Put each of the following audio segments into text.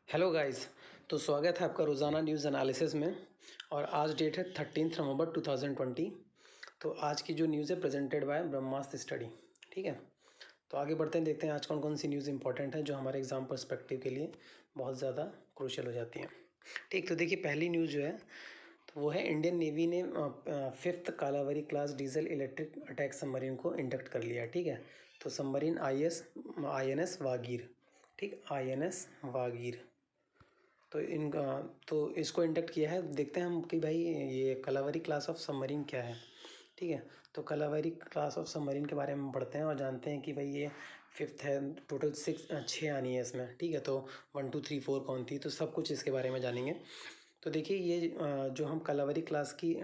Hello guys. तो स्वागत है आपका रोज़ाना न्यूज़ एनालिसिस में। और आज डेट है 13 नवंबर 2020। तो आज की जो न्यूज़ है प्रेजेंटेड बाय ब्रह्मास्त्र स्टडी। ठीक है, तो आगे बढ़ते हैं, देखते हैं आज कौन कौन सी न्यूज़ इंपॉर्टेंट है जो हमारे एग्जाम पर्सपेक्टिव के लिए बहुत ज़्यादा क्रूशियल हो जाती हैं। ठीक, तो देखिए पहली न्यूज़ जो है तो वो है इंडियन नेवी ने 5th Kalvari class diesel electric attack submarine को इंडक्ट कर लिया। ठीक है, तो सबमरीन INS वागीर। ठीक, INS वागीर। तो इसको इंडक्ट किया है। देखते हैं हम कि भाई ये कलावरी क्लास ऑफ सबमरीन क्या है। ठीक है, तो कलावरी क्लास ऑफ सबमरीन के बारे में पढ़ते हैं और जानते हैं कि भाई ये 5th है, टोटल 6 आनी है इसमें। ठीक है, तो 1 2 3 4 कौन थी, तो सब कुछ इसके बारे में जानेंगे। तो देखिए ये जो हम कलावरी क्लास की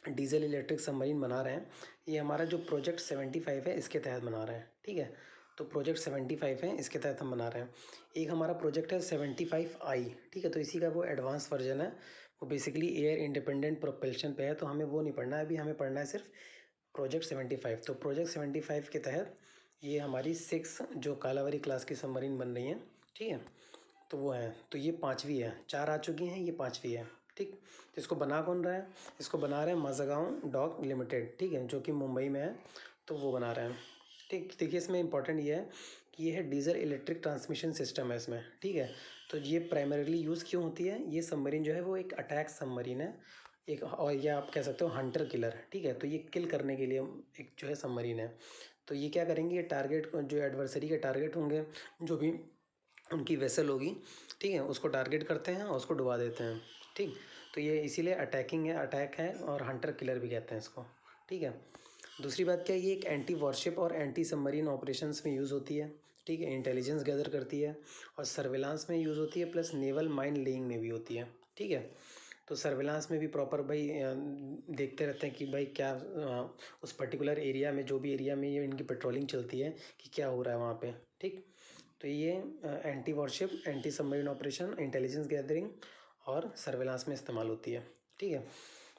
डीजल इलेक्ट्रिक सबमरीन बना रहे हैं, ये हमारा जो प्रोजेक्ट 75 है इसके तहत बना रहे हैं। ठीक है, तो प्रोजेक्ट 75 है, इसके तहत हम बना रहे हैं। एक हमारा प्रोजेक्ट है 75I। ठीक है, तो इसी का वो एडवांस वर्जन है, वो बेसिकली एयर इंडिपेंडेंट प्रोपल्शन पे है, तो हमें वो नहीं पढ़ना है अभी, हमें पढ़ना है सिर्फ प्रोजेक्ट 75। तो प्रोजेक्ट 75 के तहत ये हमारी 6 जो कालावरी क्लास की सबमरीन बन रही हैं। ठीक है, तो वो है, तो ये 5वीं है, 4 आ चुकी हैं, ये 5वीं है। ठीक, तो इसको बना कौन रहा है, इसको बना रहे हैं माज़गांव डॉक लिमिटेड। ठीक है, जो कि मुंबई में है, तो वो बना रहे हैं। ठीक, देखिए इसमें इंपॉर्टेंट ये है कि ये है डीजल इलेक्ट्रिक ट्रांसमिशन सिस्टम है इसमें। ठीक है, तो ये प्राइमरीली यूज़ क्यों होती है, ये सबमरीन जो है वो एक अटैक सबमरीन है, एक, और ये आप कह सकते हो हंटर किलर। ठीक है, तो ये किल करने के लिए एक जो है सबमरीन है। तो ये क्या करेंगे, ये टारगेट जो एडवर्सरी के टारगेट होंगे, जो भी उनकी वेसल होगी, ठीक है, उसको टारगेट करते हैं और उसको डुबा देते हैं। ठीक, तो ये इसीलिए अटैकिंग है, अटैक है, और हंटर किलर भी कहते हैं इसको। ठीक है, दूसरी बात क्या है, ये एक एंटी वॉरशिप और एंटी सबमरीन ऑपरेशंस में यूज़ होती है। ठीक है, इंटेलिजेंस गैदर करती है और सर्विलांस में यूज़ होती है, प्लस नेवल माइन लेइंग में भी होती है। ठीक है, तो सर्विलांस में भी प्रॉपर भाई देखते रहते हैं कि भाई क्या उस पर्टिकुलर एरिया में, जो भी एरिया में ये इनकी पेट्रोलिंग चलती है, कि क्या हो रहा है वहाँ पे। ठीक, तो ये anti worship, anti submarine operation, intelligence gathering और सर्विलांस में इस्तेमाल होती है। ठीक है,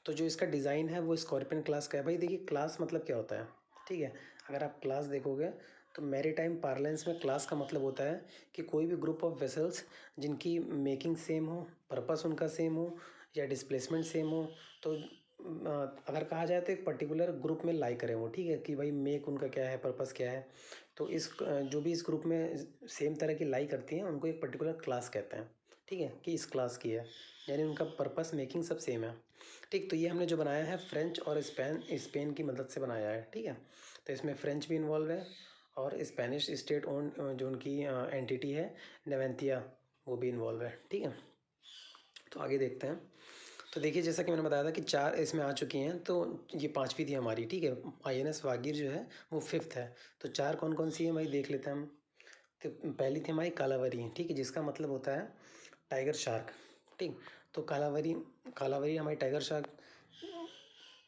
तो जो इसका डिज़ाइन है वो स्कॉर्पियन क्लास का है। भाई देखिए क्लास मतलब क्या होता है। ठीक है, अगर आप क्लास देखोगे तो मैरीटाइम पार्लेंस में क्लास का मतलब होता है कि कोई भी ग्रुप ऑफ वेसल्स जिनकी मेकिंग सेम हो, पर्पस उनका सेम हो, या डिस्प्लेसमेंट सेम हो, तो अगर कहा जाए तो एक पर्टिकुलर ग्रुप में लाई करें वो। ठीक है, कि भाई मेक उनका क्या है, पर्पस क्या है, तो इस जो भी इस ग्रुप में सेम तरह की लाई करती हैं उनको एक पर्टिकुलर क्लास कहते हैं। ठीक है, कि इस क्लास की है, यानी उनका पर्पस मेकिंग सब सेम है। ठीक, तो ये हमने जो बनाया है फ्रेंच और स्पेन की मदद से बनाया है। ठीक है, तो इसमें फ्रेंच भी इन्वॉल्व है और स्पेनिश स्टेट ओन जो उनकी एंटिटी है नेवेंतिया, वो भी इन्वॉल्व है। ठीक है, तो आगे देखते हैं। तो देखिए जैसा कि मैंने बताया था कि 4 इसमें आ चुकी हैं, तो ये 5वीं थी हमारी। ठीक है, INS वागीर जो है वो 5th है। तो 4 कौन कौन सी है भाई देख लेते हैं हम। तो पहली थी हमारी कालावरी। ठीक है, जिसका मतलब होता है टाइगर शार्क। ठीक, तो कालावरी, कालावरी हमारी टाइगर शार्क।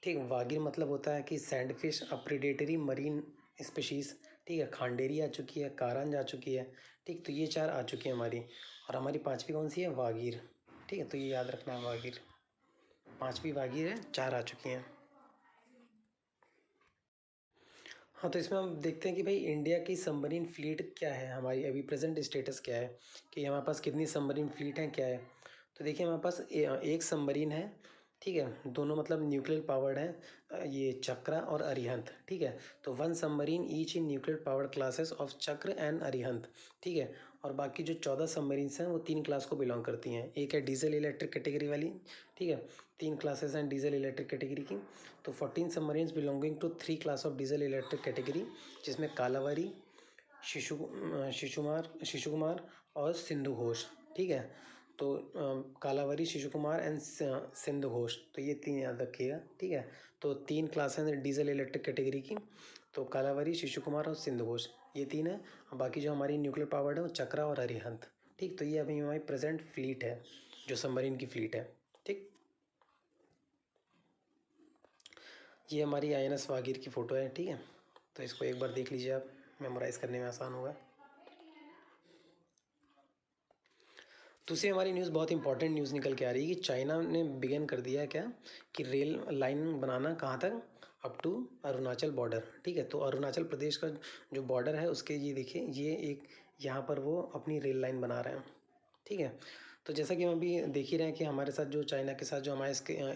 ठीक, वागिर मतलब होता है कि सैंड फिश, अ प्रेडेटरी मरीन स्पीशीज़। ठीक है, खांडेरी आ चुकी है, कारंज आ चुकी है। ठीक, तो ये 4 आ चुकी है हमारी, और हमारी 5वीं कौन सी है, वागिर। ठीक है, तो ये याद रखना है, वागिर 5वीं वागिर है, 4 आ चुकी हैं। हाँ, तो इसमें हम देखते हैं कि भाई इंडिया की सबमरीन फ्लीट क्या है, हमारी अभी प्रेजेंट स्टेटस क्या है, कि हमारे पास कितनी सबमरीन फ्लीट है, क्या है। तो देखिए हमारे पास एक सबमरीन है। ठीक है, दोनों मतलब न्यूक्लियर पावर्ड है, ये चक्रा और अरिहंत। ठीक है, तो 1 submarine each in nuclear powered classes of चक्र एंड अरिहंत। ठीक है, और बाकी जो 14 सबमरीन्स हैं वो 3 क्लास को बिलोंग करती हैं। एक है डीजल इलेक्ट्रिक कैटेगरी वाली। ठीक है, 3 क्लासेस हैं डीजल इलेक्ट्रिक कैटेगरी की। तो 14 submarines belonging to 3 class of diesel electric category, जिसमें कालावरी, शिशु कुमार और सिंधु घोष। ठीक है, तो कालावरी, शिशु कुमार एंड सिंधु घोष, तो ये 3 याद रखिएगा। ठीक है, तो 3 क्लास हैं डीजल इलेक्ट्रिक कैटेगरी की, तो कालावरी, शिशु कुमार और सिंधु घोष, ये 3 है। और बाकी जो हमारी न्यूक्लियर पावर्ड है वो चक्रा और अरिहंत। ठीक, तो ये अभी हमारी प्रेजेंट फ्लीट है, जो सबमरीन की फ्लीट है। ठीक, ये हमारी INS वागीर की फ़ोटो है। ठीक है, तो इसको एक बार देख लीजिए आप, मेमोराइज़ करने में आसान होगा। दूसरी हमारी न्यूज़ बहुत इंपॉर्टेंट न्यूज़ निकल के आ रही है कि चाइना ने बिगिन कर दिया है क्या, कि रेल लाइन बनाना कहाँ तक, अप टू अरुणाचल बॉर्डर। ठीक है, तो अरुणाचल प्रदेश का जो बॉर्डर है उसके, ये देखिए ये एक यहाँ पर वो अपनी रेल लाइन बना रहे हैं। ठीक है। तो जैसा कि हम अभी देख ही रहे हैं कि हमारे साथ जो चाइना के साथ जो हमारे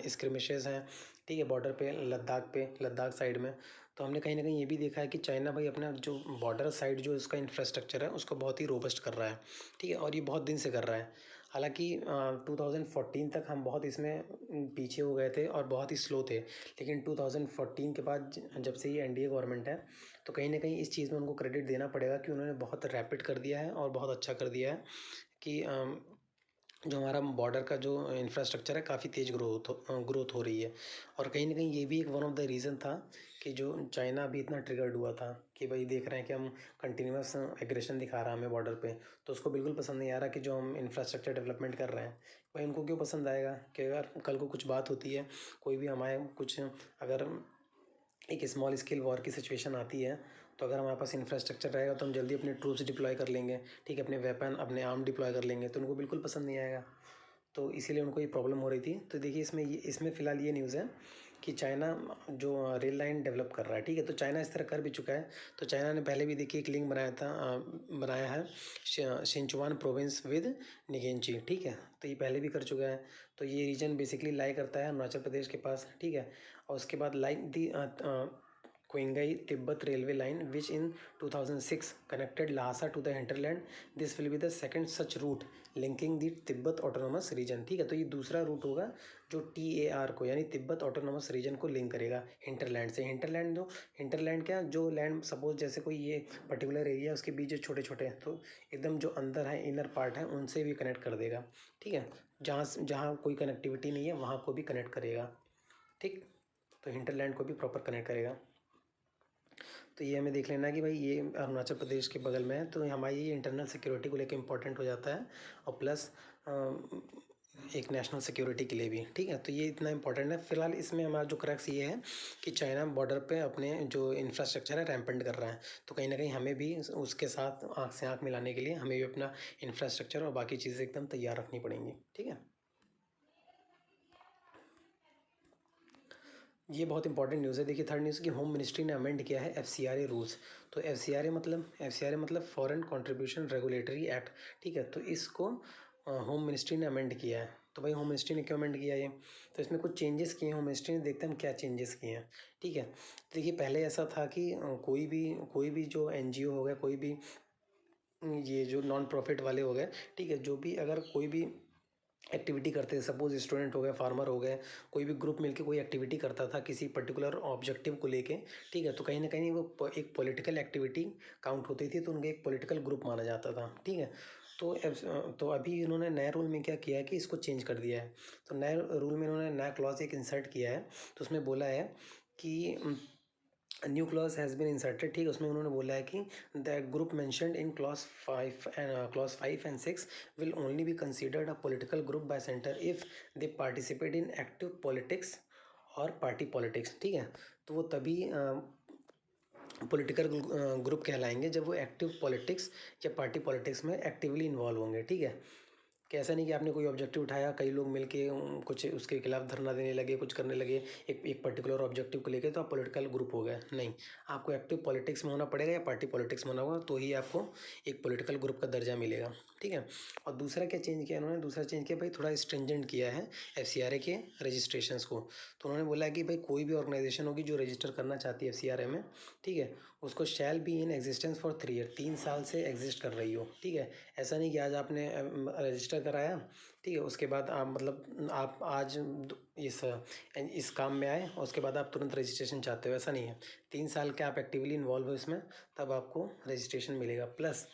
स्क्रिमिशेस हैं, ठीक है, बॉर्डर पे लद्दाख साइड में, तो हमने कहीं ना कहीं ये भी देखा है कि चाइना भाई अपना जो बॉर्डर साइड जो उसका इंफ्रास्ट्रक्चर है उसको बहुत ही रोबस्ट कर रहा है, ठीक है, और ये बहुत दिन से कर रहा है। हालांकि 2014 तक हम बहुत इसमें पीछे हो गए थे और बहुत ही स्लो थे, लेकिन 2014 के बाद जब से ये एनडीए गवर्नमेंट है, तो कहीं ना कहीं इस चीज़ में उनको क्रेडिट देना पड़ेगा कि उन्होंने बहुत रैपिड कर दिया है और बहुत अच्छा कर दिया है कि जो हमारा बॉर्डर का जो इंफ्रास्ट्रक्चर है काफ़ी तेज़ ग्रोथ हो रही है। और कहीं ना कहीं ये भी एक वन ऑफ द रीज़न था कि जो चाइना अभी इतना ट्रिगर्ड हुआ था कि भाई देख रहे हैं कि हम कंटिन्यूस एग्रेशन दिखा रहा है हमें बॉर्डर पे, तो उसको बिल्कुल पसंद नहीं आ रहा कि जो हम इंफ्रास्ट्रक्चर डेवलपमेंट कर रहे हैं, भाई उनको क्यों पसंद आएगा कि अगर कल को कुछ बात होती है, कोई भी हमारे कुछ अगर एक स्मॉल स्केल वॉर की सिचुएशन आती है, तो अगर हमारे पास इंफ्रास्ट्रक्चर रहेगा तो हम जल्दी अपने ट्रूप्स डिप्लॉय कर लेंगे, ठीक है, अपने वेपन अपने आर्म डिप्लॉय कर लेंगे, तो उनको बिल्कुल पसंद नहीं आएगा। तो इसीलिए उनको ये प्रॉब्लम हो रही थी। तो देखिए इसमें फ़िलहाल ये न्यूज़ है कि चाइना जो रेल लाइन डेवलप कर रहा है, ठीक है, तो चाइना इस तरह कर भी चुका है। तो चाइना ने पहले भी देखिए एक लिंक बनाया है सिंचुआन प्रोविंस विद निगेंची, ठीक है, तो ये पहले भी कर चुका है। तो ये रीजन बेसिकली लाई करता है अरुणाचल प्रदेश के पास, ठीक है। और उसके बाद like the Qinghai Tibet railway line which in 2006 connected Lhasa to the hinterland, this will be the second such route linking the Tibet autonomous region, ठीक है। तो ये दूसरा रूट होगा जो TAR को यानी तिब्बत ऑटोनोमस रीजन को लिंक करेगा हिंटरलैंड से। हिंटरलैंड क्या, जो लैंड सपोज जैसे कोई ये पर्टिकुलर एरिया उसके बीच जो छोटे छोटे हैं, तो एकदम जो अंदर है इनर पार्ट है उनसे भी कनेक्ट कर देगा, ठीक है। जहाँ कोई कनेक्टिविटी नहीं है वहाँ को भी कनेक्ट करेगा, ठीक। तो हिंटरलैंड को भी प्रॉपर कनेक्ट करेगा। तो ये हमें देख लेना है कि भाई ये अरुणाचल प्रदेश के बगल में है, तो हमारी ये इंटरनल सिक्योरिटी को लेकर इंपॉर्टेंट हो जाता है, और प्लस एक नेशनल सिक्योरिटी के लिए भी, ठीक है। तो ये इतना इंपॉर्टेंट है। फिलहाल इसमें हमारा जो क्रक्स ये है कि चाइना बॉर्डर पे अपने जो इंफ्रास्ट्रक्चर है रैम्पेंट कर रहा है, तो कहीं ना कहीं हमें भी उसके साथ आँख से आँख मिलाने के लिए हमें भी अपना इंफ्रास्ट्रक्चर और बाकी चीज़ें एकदम तैयार रखनी पड़ेंगी, ठीक है। ये बहुत इंपॉर्टेंट न्यूज़ है। देखिए थर्ड न्यूज़ की होम मिनिस्ट्री ने अमेंड किया है FCRA रूल्स। तो FCRA मतलब फॉरेन कंट्रीब्यूशन रेगुलेटरी एक्ट, ठीक है। तो इसको होम मिनिस्ट्री ने अमेंड किया है। तो भाई होम मिनिस्ट्री ने क्यों अमेंड किया ये, तो इसमें कुछ चेंजेस किए हैं होम मिनिस्ट्री ने, देखते हैं हम क्या चेंजेस किए हैं, ठीक है। देखिए पहले ऐसा था कि कोई भी जो NGO हो गया, कोई भी ये जो नॉन प्रॉफिट वाले हो गए, ठीक है, जो भी अगर कोई भी एक्टिविटी करते थे, सपोज स्टूडेंट हो गए, फार्मर हो गए, कोई भी ग्रुप मिलके कोई एक्टिविटी करता था किसी पर्टिकुलर ऑब्जेक्टिव को लेके, ठीक है, तो कहीं ना कहीं वो एक पॉलिटिकल एक्टिविटी काउंट होती थी, तो उनके एक पॉलिटिकल ग्रुप माना जाता था, ठीक है। तो अभी इन्होंने नए रूल में क्या किया है कि इसको चेंज कर दिया है। तो नए रूल में इन्होंने नया क्लॉज एक इंसर्ट किया है, तो उसमें बोला है कि new clause has been inserted, ठीक है। उसमें उन्होंने बोला है कि the group mentioned in clause 5 and 6 will only be considered a political group by centre if they participate in active politics और पार्टी पॉलिटिक्स, ठीक है। तो वो तभी पॉलिटिकल ग्रुप कहलाएंगे जब वो एक्टिव पॉलिटिक्स या पार्टी पॉलिटिक्स में एक्टिवली इन्वॉल्व होंगे, ठीक है। कि ऐसा नहीं कि आपने कोई ऑब्जेक्टिव उठाया, कई लोग मिलके कुछ उसके खिलाफ धरना देने लगे, कुछ करने लगे एक पर्टिकुलर ऑब्जेक्टिव को लेके, तो आप पॉलिटिकल ग्रुप हो गए, नहीं। आपको एक्टिव पॉलिटिक्स में होना पड़ेगा या पार्टी पॉलिटिक्स में होना होगा, तो ही आपको एक पॉलिटिकल ग्रुप का दर्जा मिलेगा, ठीक है। और दूसरा क्या चेंज किया इन्होंने, दूसरा चेंज किया भाई थोड़ा स्ट्रिंजेंट किया है FCRA के रजिस्ट्रेशंस को। तो उन्होंने बोला है कि भाई कोई भी ऑर्गेनाइजेशन होगी जो रजिस्टर करना चाहती है FCRA में, ठीक है, उसको shall be in existence for 3 year, 3 साल से एग्जिस्ट कर रही हो, ठीक है। ऐसा नहीं कि आज आपने रजिस्टर कराया, ठीक है, उसके बाद आप मतलब आप आज इस काम में आए और उसके बाद आप तुरंत रजिस्ट्रेशन चाहते हो, ऐसा नहीं है। 3 साल के आप एक्टिवली इन्वॉल्व हो इसमें, तब आपको रजिस्ट्रेशन मिलेगा। प्लस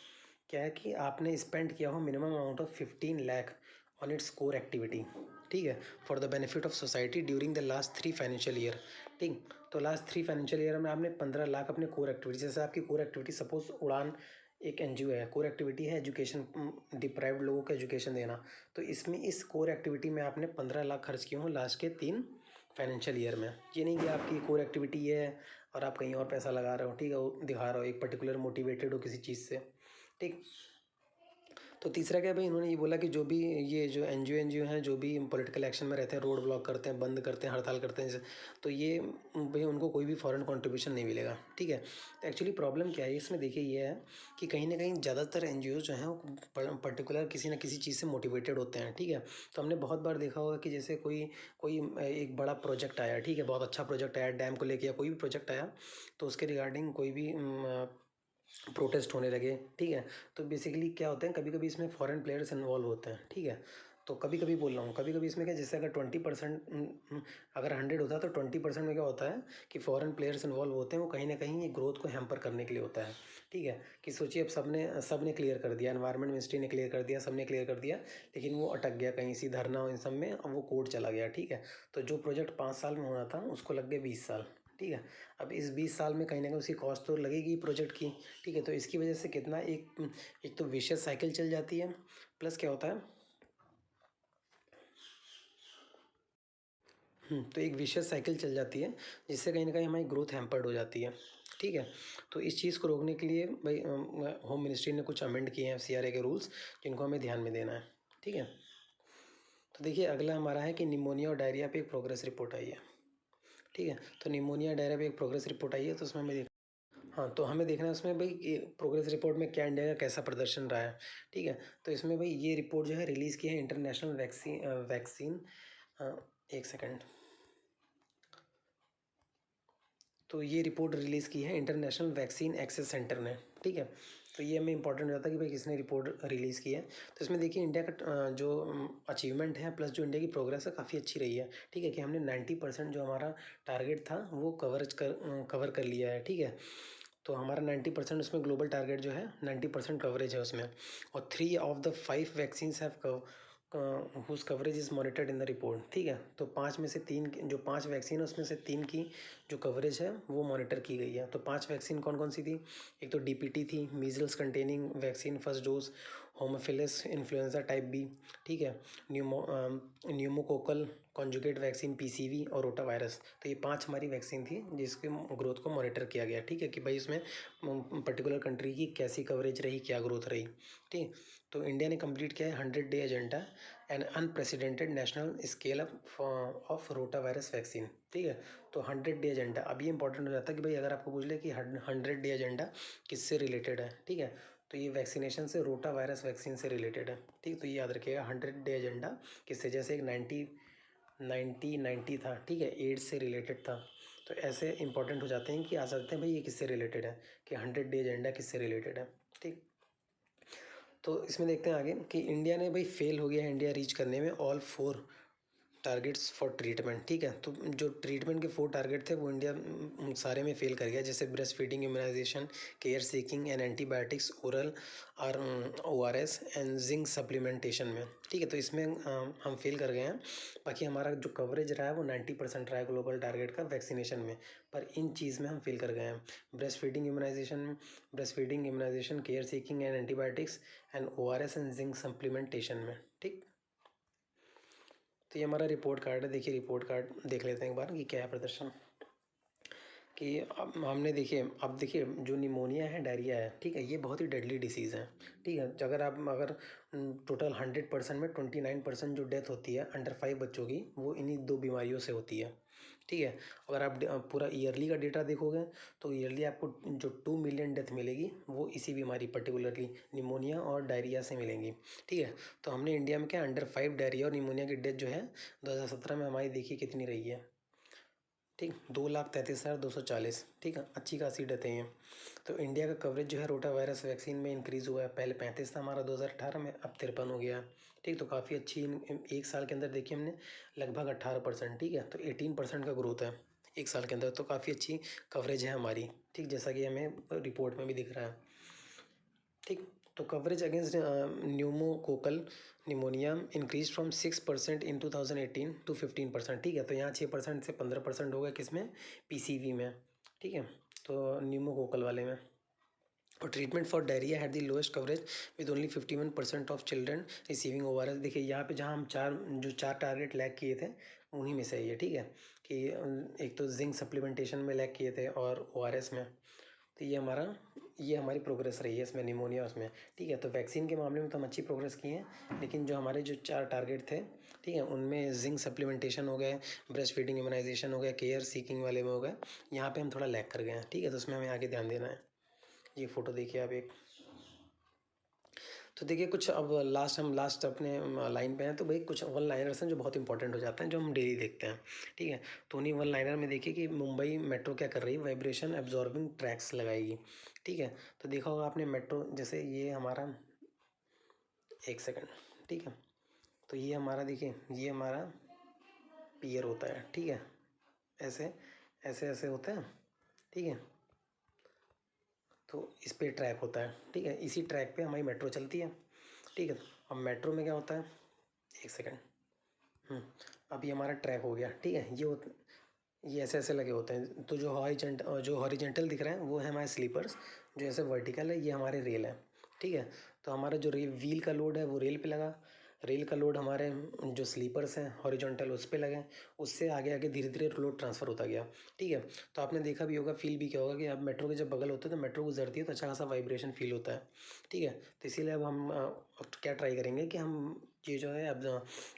क्या है कि आपने स्पेंड किया हो minimum amount of 15 lakh on its core activity, ठीक है, for the benefit of society during the last 3 financial year, ठीक। तो लास्ट 3 फाइनेंशियल ईयर में आपने 15 लाख अपने कोर एक्टिविटी, जैसे आपकी कोर एक्टिविटी सपोज उड़ान एक NGO है, कोर एक्टिविटी है एजुकेशन, डिप्राइव्ड लोगों को एजुकेशन देना, तो इसमें इस कोर एक्टिविटी में आपने 15 लाख खर्च किए हों लास्ट के 3 फाइनेंशियल ईयर में। ये नहीं कि आपकी कोर एक्टिविटी है और आप कहीं और पैसा लगा रहे हो, ठीक है, वो दिखा रहे हो एक पर्टिकुलर मोटिवेटेड हो किसी चीज़ से, ठीक। तो तीसरा क्या है भाई, इन्होंने ये बोला कि जो भी ये जो एनजीओ हैं, जो भी पॉलिटिकल एक्शन में रहते हैं, रोड ब्लॉक करते हैं, बंद करते हैं, हड़ताल करते हैं, तो ये भाई उनको कोई भी फॉरेन कंट्रीब्यूशन नहीं मिलेगा, ठीक है। तो एक्चुअली प्रॉब्लम क्या है इसमें, देखिए ये है कि कहीं ना कहीं ज़्यादातर एनजीओ जो हैं वो पर्टिकुलर किसी न किसी चीज़ से मोटिवेटेड होते हैं, ठीक है। तो हमने बहुत बार देखा होगा कि जैसे कोई कोई एक बड़ा प्रोजेक्ट आया, ठीक है, बहुत अच्छा प्रोजेक्ट आया डैम को लेके या कोई भी प्रोजेक्ट आया, तो उसके रिगार्डिंग कोई भी प्रोटेस्ट होने लगे, ठीक है। तो बेसिकली क्या होता है, कभी कभी इसमें फॉरेन प्लेयर्स इन्वॉल्व होते हैं, ठीक है। तो कभी कभी बोल रहा हूँ, कभी कभी इसमें क्या, जैसे अगर 20% अगर 100 होता है तो 20% में क्या होता है कि फॉरेन प्लेयर्स इन्वॉल्व होते हैं, वो कहीं ना कहीं ये ग्रोथ को हैम्पर करने के लिए होता है, ठीक है। कि सोचिए अब सबने क्लियर कर दिया, एनवायरनमेंट मिनिस्ट्री ने क्लियर कर दिया, सबने क्लियर कर दिया, लेकिन वो अटक गया कहीं सी धरना इन सब में, अब वो कोर्ट चला गया, ठीक है। तो जो प्रोजेक्ट 5 साल में होना था उसको लग गए 20 साल, ठीक है। अब इस 20 साल में कहीं ना कहीं उसकी कॉस्ट तो लगेगी प्रोजेक्ट की, ठीक है। तो इसकी वजह से कितना एक तो विशियस साइकिल चल जाती है, प्लस क्या होता है, तो एक विशियस साइकिल चल जाती है, जिससे कहीं ना कहीं हमारी ग्रोथ हैम्पर्ड हो जाती है, ठीक है। तो इस चीज़ को रोकने के लिए भाई होम मिनिस्ट्री ने कुछ अमेंड किए हैं सीआरए के रूल्स, जिनको हमें ध्यान में देना है, ठीक है। तो देखिए अगला हमारा है कि निमोनिया और डायरिया पे एक प्रोग्रेस रिपोर्ट आई है, ठीक है। तो निमोनिया डायरिया पे एक प्रोग्रेस रिपोर्ट आई है, तो उसमें हमें हाँ, तो हमें देखना है उसमें भाई ये प्रोग्रेस रिपोर्ट में क्या इंडिया का कैसा प्रदर्शन रहा है, ठीक है। तो इसमें भाई ये रिपोर्ट जो है रिलीज़ की है इंटरनेशनल वैक्सीन एक सेकंड, तो ये रिपोर्ट रिलीज़ की है इंटरनेशनल वैक्सीन एक्सेस सेंटर ने, ठीक है। तो ये हमें इंपॉर्टेंट हो जाता है कि भाई किसने रिपोर्ट रिलीज़ की है। तो इसमें देखिए इंडिया का जो अचीवमेंट है प्लस जो इंडिया की प्रोग्रेस है काफ़ी अच्छी रही है, ठीक है। कि हमने 90% जो हमारा टारगेट था वो कवर कर लिया है, ठीक है। तो हमारा 90% उसमें ग्लोबल टारगेट जो है 90% कवरेज है उसमें, और 3 of the 5 vaccines have whose coverage is monitored in the report, ठीक है। तो 5 में से 3 जो 5 वैक्सीन है उसमें से 3 की जो कवरेज है वो मॉनिटर की गई है। तो 5 वैक्सीन कौन कौन सी थी, एक तो डीपीटी थी, measles containing vaccine first dose, haemophilus influenza type B, ठीक है, न्यूमोकोकल कॉन्जुगेट वैक्सीन पीसीवी और रोटा वायरस। तो ये 5 हमारी वैक्सीन थी जिसके ग्रोथ को मॉनिटर किया गया, ठीक है। कि भाई इसमें पर्टिकुलर कंट्री की कैसी कवरेज रही, क्या ग्रोथ रही, ठीक। तो इंडिया ने कंप्लीट किया है 100 day agenda and unprecedented national scale of rota virus vaccine, ठीक है। तो 100 डे एजेंडा, अब ये इंपॉर्टेंट हो जाता है कि भाई अगर आपको पूछ ले कि 100 डे एजेंडा किससे रिलेटेड है, ठीक है। तो ये वैक्सीनेशन से रोटा वायरस वैक्सीन से रिलेटेड है, ठीक। तो ये याद रखिएगा 100 डे एजेंडा किससे, जैसे एक 90 था, ठीक है, एड्स से रिलेटेड था। तो ऐसे इंपॉर्टेंट हो जाते हैं कि आ सकते हैं भाई ये किससे रिलेटेड है, कि 100 डे एजेंडा किससे रिलेटेड है, ठीक। तो इसमें देखते हैं आगे कि इंडिया ने भाई फेल हो गया है इंडिया रीच करने में ऑल 4 टारगेट्स फॉर ट्रीटमेंट, ठीक है। तो जो ट्रीटमेंट के 4 टारगेट थे वो इंडिया सारे में फेल कर गया, जैसे breast feeding, immunization, care seeking and antibiotics, oral और ORS एंड जिंक सप्लीमेंटेशन में, ठीक है। तो इसमें हम फेल कर गए हैं। बाकी हमारा जो कवरेज रहा है वो 90% रहा है ग्लोबल टारगेट का वैक्सीनेशन में, पर इन चीज़ में हम फेल कर गए हैं। Breast feeding immunization, care seeking and antibiotics and ORS and zinc supplementation में, ठीक। तो ये हमारा रिपोर्ट कार्ड है, देखिए रिपोर्ट कार्ड देख लेते हैं एक बार कि क्या है प्रदर्शन। कि अब हमने देखिए, अब देखिए जो निमोनिया है, डायरिया है, ठीक है, ये बहुत ही डेडली डिसीज़ है, ठीक है। अगर टोटल 100% में 29% जो डेथ होती है अंडर 5 बच्चों की, वो इन्हीं 2 बीमारियों से होती है, ठीक है। अगर आप पूरा ईयरली का डेटा देखोगे तो ईयरली आपको जो 2 मिलियन डेथ मिलेगी वो इसी बीमारी पर्टिकुलरली निमोनिया और डायरिया से मिलेंगी, ठीक है। तो हमने इंडिया में क्या अंडर 5 डायरिया और निमोनिया की डेथ जो है 2017 में हमारी देखिए कितनी रही है, ठीक, 2,33,240, ठीक है, अच्छी खासी डेटें हैं। तो इंडिया का कवरेज जो है रोटा वायरस वैक्सीन में इंक्रीज़ हुआ है, पहले 35 था हमारा 2018 में, अब 53 हो गया, ठीक। तो काफ़ी अच्छी एक साल के अंदर देखिए हमने लगभग 18%, ठीक है। तो 18% का ग्रोथ है एक साल के अंदर, तो काफ़ी अच्छी कवरेज है हमारी, ठीक, जैसा कि हमें रिपोर्ट में भी दिख रहा है, ठीक। तो coverage against pneumococcal pneumonia increase from 6% in 2018 to 15%, ठीक है। तो यहाँ 6% से 15% हो गया किसमें, PCV में, ठीक है। तो न्यूमोकोकल वाले में। और treatment for diarrhoea had the lowest coverage with only 51% of children receiving ORS। देखिए यहाँ पे जहाँ हम चार टारगेट लैग किए थे उन्हीं में से ये, ठीक है। कि एक तो जिंक सप्लीमेंटेशन में लैग किए थे और ORS में। तो ये हमारी प्रोग्रेस रही है इसमें, निमोनिया उसमें, ठीक है। तो वैक्सीन के मामले में तो हम अच्छी प्रोग्रेस की है, लेकिन जो हमारे जो 4 टारगेट थे, ठीक है, उनमें जिंक सप्लीमेंटेशन हो गए, ब्रेस्ट फीडिंग इम्यूनाइजेशन हो गया, केयर सीकिंग वाले में हो गए, यहाँ पे हम थोड़ा लैग कर गए हैं, ठीक है। तो उसमें हमें आगे ध्यान देना है। ये फ़ोटो देखिए आप एक। तो देखिए कुछ अब हम लास्ट अपने लाइन पे हैं, तो भाई कुछ वन लाइनर्स हैं जो बहुत इंपॉर्टेंट हो जाते हैं, जो हम डेली देखते हैं, ठीक है। तो उन्हीं वन लाइनर में देखिए कि मुंबई मेट्रो क्या कर रही है, वाइब्रेशन एब्जॉर्बिंग ट्रैक्स लगाएगी, ठीक है। तो देखा होगा आपने मेट्रो, जैसे ये हमारा, एक सेकंड, ठीक है। तो ये हमारा देखिए, ये हमारा पियर होता है, ठीक है, ऐसे ऐसे ऐसे होता है, ठीक है। तो इस पे ट्रैक होता है, ठीक है, इसी ट्रैक पे हमारी मेट्रो चलती है, ठीक है। अब मेट्रो में क्या होता है, एक सेकंड, अब ये हमारा ट्रैक हो गया, ठीक है। ये ऐसे ऐसे लगे होते हैं, तो जो हॉरिजेंटल दिख रहे हैं वो है हमारे स्लीपर्स, जो ऐसे वर्टिकल है ये हमारे रेल है, ठीक है। तो हमारा जो व्हील का लोड है वो रेल पे लगा, रेल का लोड हमारे जो स्लीपर्स हैं हॉरिजॉन्टल उस पे लगे, उससे आगे आगे धीरे धीरे लोड ट्रांसफ़र होता गया, ठीक है। तो आपने देखा भी होगा, फील भी किया होगा कि अब मेट्रो के जब बगल होते हैं तो मेट्रो गुजरती है तो अच्छा खासा वाइब्रेशन फील होता है, ठीक है। तो इसीलिए अब हम अब क्या ट्राई करेंगे कि हम ये जो है अब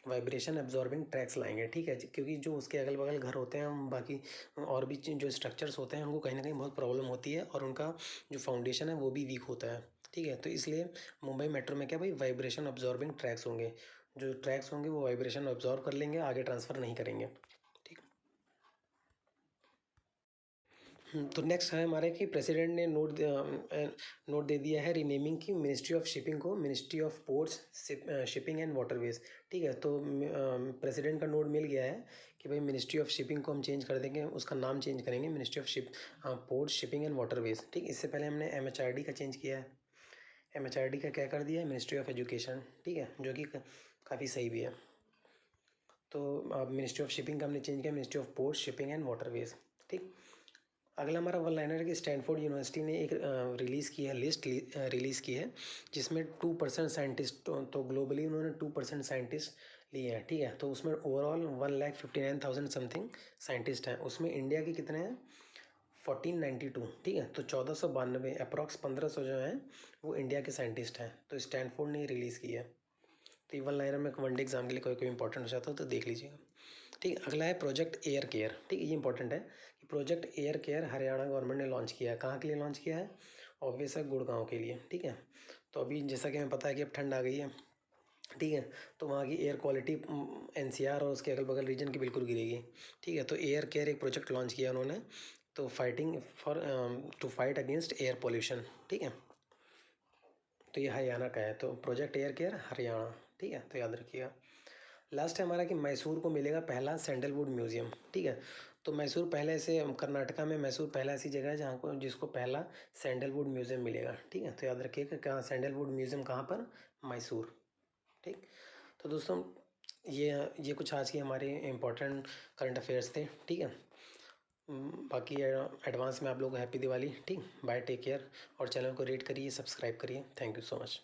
वाइब्रेशन एब्जॉर्बिंग ट्रैक्स लाएंगे, ठीक है, क्योंकि जो उसके अगल बगल घर होते हैं, हम बाकी और भी जो स्ट्रक्चर्स होते हैं उनको कहीं ना कहीं बहुत प्रॉब्लम होती है, और उनका जो फाउंडेशन है वो भी वीक होता है, ठीक है। तो इसलिए मुंबई मेट्रो में क्या भाई, वाइब्रेशन अब्जॉर्बिंग ट्रैक्स होंगे, जो ट्रैक्स होंगे वो वाइब्रेशन अब्जॉर्ब कर लेंगे, आगे ट्रांसफ़र नहीं करेंगे, ठीक। तो नेक्स्ट है हमारे कि प्रेसिडेंट ने नोट दे दिया है रीनेमिंग की मिनिस्ट्री ऑफ शिपिंग को ministry of ports shipping and waterways, ठीक है। तो प्रेसिडेंट का नोट मिल गया है कि भाई मिनिस्ट्री ऑफ शिपिंग को हम चेंज कर देंगे, उसका नाम चेंज करेंगे ministry of ports shipping and waterways, ठीक। इससे पहले हमने MHRD का चेंज किया है, MHRD का क्या कर दिया है, मिनिस्ट्री ऑफ एजुकेशन, ठीक है, जो कि काफ़ी सही भी है। तो मिनिस्ट्री ऑफ शिपिंग का हमने चेंज किया ministry of ports shipping and waterways, ठीक। अगला हमारा वन लाइनर है कि स्टैनफोर्ड यूनिवर्सिटी ने एक रिलीज़ की है, लिस्ट रिलीज़ की है, जिसमें 2% साइंटिस्ट, तो ग्लोबली उन्होंने 2% साइंटिस्ट लिए हैं, ठीक है। तो उसमें ओवरऑल 1,59,000 समथिंग साइंटिस्ट हैं, उसमें इंडिया के कितने हैं, 1492, ठीक है। तो 1492 अप्रॉक्स 1500 जो हैं वो इंडिया के साइंटिस्ट हैं, तो स्टैनफोर्ड ने रिलीज़ की है। तो ये वन लाइनर में वनडे एग्जाम के लिए कोई कोई इंपॉर्टेंट हो जाता हो तो देख लीजिएगा, ठीक है। अगला है प्रोजेक्ट एयर केयर, ठीक है, ये इंपॉर्टेंट है कि project air care Haryana government ने लॉन्च किया है, कहाँ के लिए लॉन्च किया है, ऑब्वियस है गुड़गांव के लिए, ठीक है। तो अभी जैसा कि हमें पता है कि अब ठंड आ गई है, ठीक है, तो वहाँ की एयर क्वालिटी NCR और उसके अगल बगल रीजन की बिल्कुल गिरेगी, ठीक है। तो एयर केयर एक प्रोजेक्ट लॉन्च किया उन्होंने, तो fighting for to fight against air pollution, ठीक है। तो ये हरियाणा का है, तो प्रोजेक्ट एयर केयर हरियाणा, ठीक है, तो याद रखिएगा। लास्ट है हमारा कि मैसूर को मिलेगा पहला सैंडलवुड म्यूजियम, ठीक है। तो मैसूर पहले से कर्नाटका में मैसूर पहला ऐसी जगह है जहाँ को जिसको पहला सैंडलवुड म्यूजियम मिलेगा, ठीक है। तो याद रखिएगा कहाँ सैंडलवुड म्यूजियम कहाँ पर, मैसूर, ठीक। तो दोस्तों ये कुछ आज की हमारे इम्पोर्टेंट करंट अफेयर्स थे, ठीक है। बाकी एडवांस में आप लोग को हैप्पी दिवाली, ठीक। बाय, टेक केयर, और चैनल को रेट करिए, सब्सक्राइब करिए, थैंक यू सो मच।